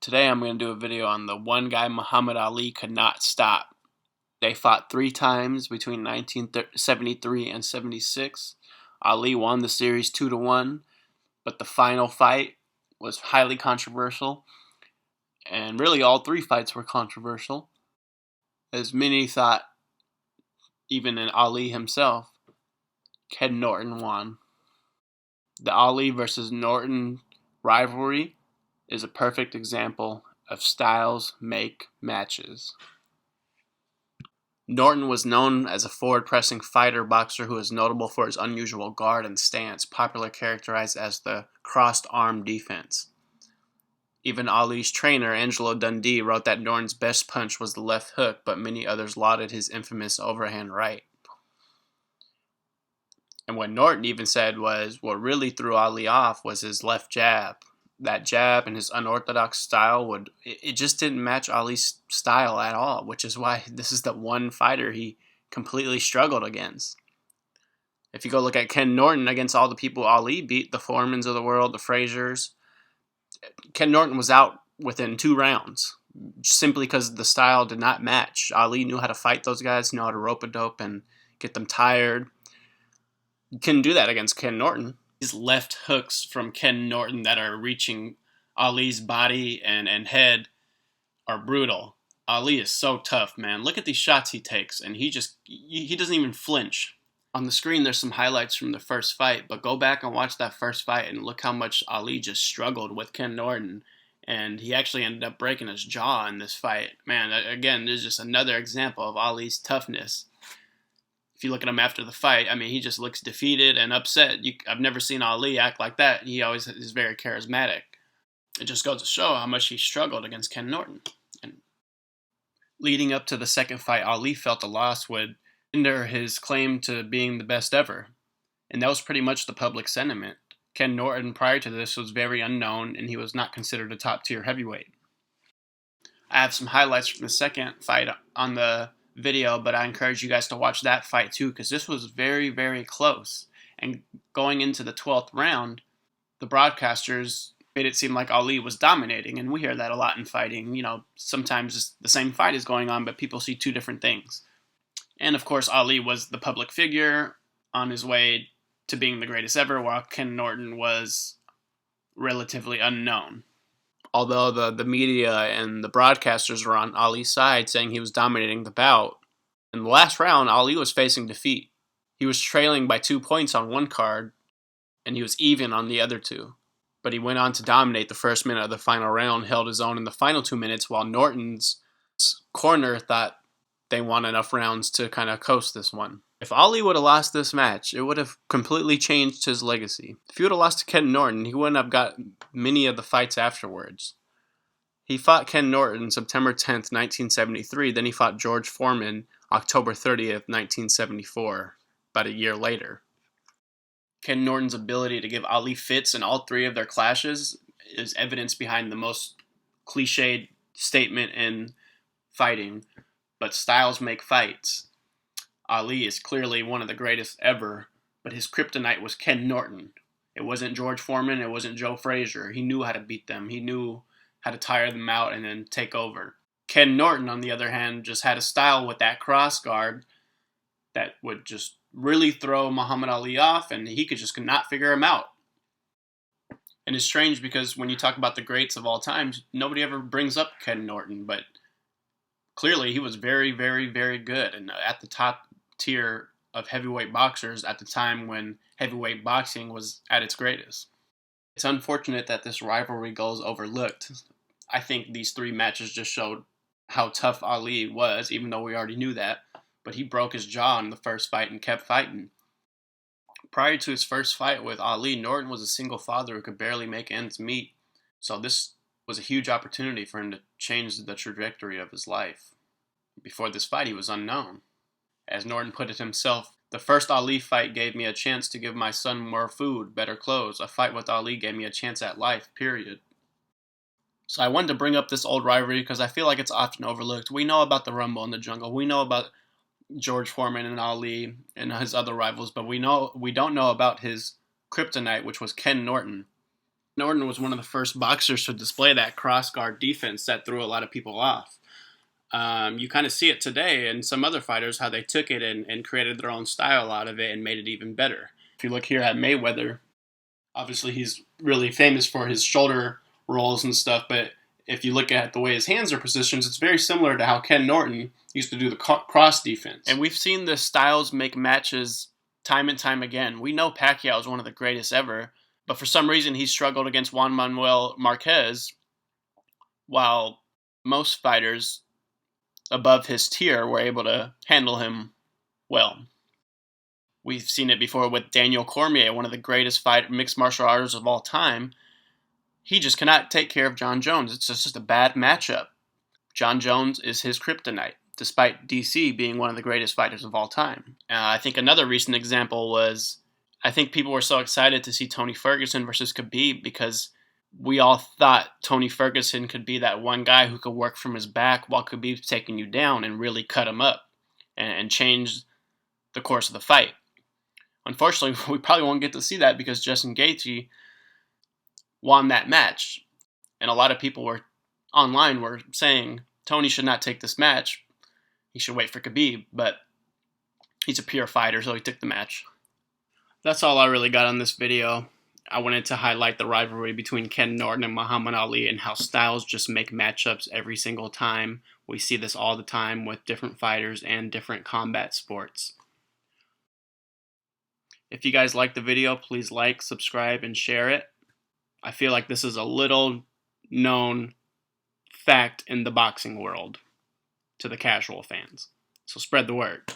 Today I'm going to do a video on the one guy Muhammad Ali could not stop. They fought 3 times between 1973 and 76. Ali won the series 2-1, but the final fight was highly controversial. And really all 3 fights were controversial, as many thought, even in Ali himself, Ken Norton won. The Ali versus Norton rivalry is a perfect example of styles make matches. Norton was known as a forward-pressing fighter boxer who is notable for his unusual guard and stance, popularly characterized as the crossed arm defense. Even Ali's trainer, Angelo Dundee, wrote that Norton's best punch was the left hook, but many others lauded his infamous overhand right. And what Norton even said was what really threw Ali off was his left jab. That jab and his unorthodox style it just didn't match Ali's style at all, which is why this is the one fighter he completely struggled against. If you go look at Ken Norton against all the people Ali beat, the Foremans of the world, the Fraziers, Ken Norton was out within 2 rounds simply because the style did not match. Ali knew how to fight those guys, knew how to rope-a-dope and get them tired. You couldn't do that against Ken Norton. These left hooks from Ken Norton that are reaching Ali's body and head are brutal. Ali is so tough, man. Look at these shots he takes, and he doesn't even flinch. On the screen, there's some highlights from the first fight, but go back and watch that first fight and look how much Ali just struggled with Ken Norton, and he actually ended up breaking his jaw in this fight. Man, again, there's just another example of Ali's toughness. If you look at him after the fight, I mean, he just looks defeated and upset. I've never seen Ali act like that. He always is very charismatic. It just goes to show how much he struggled against Ken Norton. And leading up to the second fight, Ali felt a loss would hinder his claim to being the best ever. And that was pretty much the public sentiment. Ken Norton, prior to this, was very unknown, and he was not considered a top-tier heavyweight. I have some highlights from the second fight on the video, but I encourage you guys to watch that fight too, because this was very, very close. And going into the 12th round, the broadcasters made it seem like Ali was dominating, and we hear that a lot in fighting. You know, sometimes the same fight is going on, but people see 2 different things. And of course, Ali was the public figure on his way to being the greatest ever, while Ken Norton was relatively unknown. Although the media and the broadcasters were on Ali's side, saying he was dominating the bout. In the last round, Ali was facing defeat. He was trailing by 2 points on one card, and he was even on the other 2. But he went on to dominate the first minute of the final round, held his own in the final 2 minutes, while Norton's corner thought they won enough rounds to kind of coast this one. If Ali would have lost this match, it would have completely changed his legacy. If he would have lost to Ken Norton, he wouldn't have got many of the fights afterwards. He fought Ken Norton September 10th, 1973. Then he fought George Foreman October 30th, 1974, about a year later. Ken Norton's ability to give Ali fits in all 3 of their clashes is evidence behind the most cliched statement in fighting, but styles make fights. Ali is clearly one of the greatest ever, but his kryptonite was Ken Norton. It wasn't George Foreman, it wasn't Joe Frazier. He knew how to beat them. He knew how to tire them out and then take over. Ken Norton, on the other hand, just had a style with that cross guard that would just really throw Muhammad Ali off, and he could not figure him out. And it's strange because when you talk about the greats of all time, nobody ever brings up Ken Norton, but clearly he was very, very, very good and at the top tier of heavyweight boxers at the time when heavyweight boxing was at its greatest. It's unfortunate that this rivalry goes overlooked. I think these 3 matches just showed how tough Ali was, even though we already knew that, but he broke his jaw in the first fight and kept fighting. Prior to his first fight with Ali, Norton was a single father who could barely make ends meet, so this was a huge opportunity for him to change the trajectory of his life. Before this fight, he was unknown. As Norton put it himself, "The first Ali fight gave me a chance to give my son more food, better clothes. A fight with Ali gave me a chance at life, period." So I wanted to bring up this old rivalry because I feel like it's often overlooked. We know about the Rumble in the Jungle. We know about George Foreman and Ali and his other rivals, but we don't know about his kryptonite, which was Ken Norton. Norton was one of the first boxers to display that cross guard defense that threw a lot of people off. You kind of see it today in some other fighters, how they took it and created their own style out of it and made it even better. If you look here at Mayweather, obviously he's really famous for his shoulder rolls and stuff, but if you look at the way his hands are positioned, it's very similar to how Ken Norton used to do the cross defense. And we've seen the styles make matches time and time again. We know Pacquiao is one of the greatest ever, but for some reason he struggled against Juan Manuel Marquez, while most fighters above his tier were able to handle him well. We've seen it before with Daniel Cormier, one of the greatest mixed martial artists of all time. He just cannot take care of John Jones. It's just a bad matchup. John Jones is his kryptonite, despite DC being one of the greatest fighters of all time. I think another recent example was, I think people were so excited to see Tony Ferguson versus Khabib because we all thought Tony Ferguson could be that one guy who could work from his back while Khabib's taking you down and really cut him up and change the course of the fight. Unfortunately, we probably won't get to see that because Justin Gaethje won that match. And a lot of people online were saying Tony should not take this match. He should wait for Khabib, but he's a pure fighter, so he took the match. That's all I really got on this video. I wanted to highlight the rivalry between Ken Norton and Muhammad Ali and how styles just make matchups every single time. We see this all the time with different fighters and different combat sports. If you guys like the video, please like, subscribe, and share it. I feel like this is a little known fact in the boxing world to the casual fans. So spread the word.